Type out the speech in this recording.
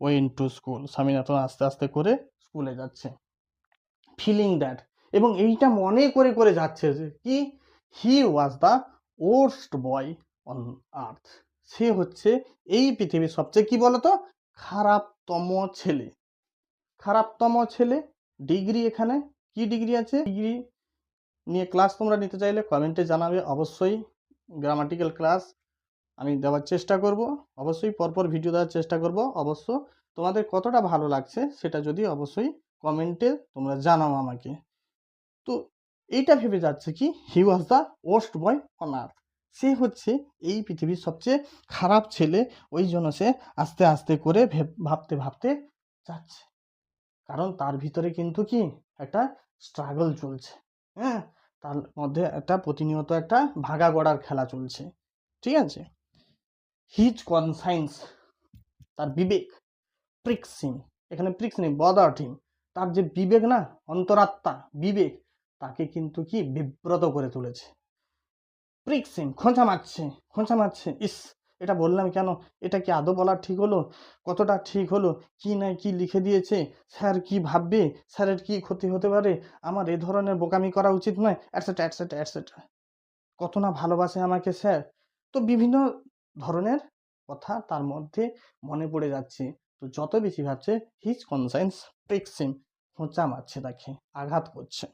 Went to school, Swaminathan আস্তে আস্তে করে স্কুলে যাচ্ছে। ফিলিং দ্যাট, এবং এইটা মনে করে করে যাচ্ছে যে কি, he was the worst boy on earth, সে হচ্ছে এই পৃথিবীর সবচেয়ে কি বলতো খারাপতম ছেলে। খারাপতম ছেলে, ডিগ্রি এখানে কি ডিগ্রি আছে, ডিগ্রি নিয়ে ক্লাস তোমরা নিতে চাইলে কমেন্টে জানাবে, অবশ্যই গ্রামাটিক্যাল ক্লাস আমি দেওয়ার চেষ্টা করব, অবশ্যই পরপর ভিডিও দেওয়ার চেষ্টা করব। অবশ্য তোমাদের কতটা ভালো লাগছে সেটা যদি অবশ্যই কমেন্টে তোমরা জানাও আমাকে। তো এইটা ভেবে যাচ্ছে কি, he was the worst boy on earth, সে হচ্ছে এই পৃথিবীর সবচেয়ে খারাপ ছেলে, ওই জন্য সে আস্তে আস্তে করে ভাবতে ভাবতে যাচ্ছে। কারণ তার ভিতরে কিন্তু কি একটা স্ট্রাগল চলছে, হ্যাঁ, তার মধ্যে একটা প্রতিনিয়ত একটা ভাগা গড়ার খেলা চলছে, ঠিক আছে। হিজ কনসাইন্স, তার বিবেক, প্রিক্স হিম, এখানে প্রিক্স নেই, বদার্ড হিম, তার যে বিবেক না, অন্তরাত্মা বিবেক, তাকে কিন্তু কি বিব্রত করে তুলেছে। প্রিক্স হিম, খোঁচা মারছে, খোঁচা মারছে, ইস এটা বললাম কেন, এটা কি আদৌ বলা ঠিক হলো, কতটা ঠিক হলো, কি নাই কি লিখে দিয়েছে, স্যার কি ভাববে, স্যারের কি ক্ষতি হতে পারে, আমার এ ধরনের বোকামি করা উচিত নয়, অ্যাটসেট্রা অ্যাটসেট্রা অ্যাটসেট্রা, কত না ভালোবাসে আমাকে স্যার। তো বিভিন্ন ধরনের কথা তার মধ্যে মনে পড়ে যাচ্ছে। তো যত বেশি ভাবছে, হিজ কনসাইন্স প্রিক্স হিম, খোঁচা মারছে, তাকে আঘাত করছে।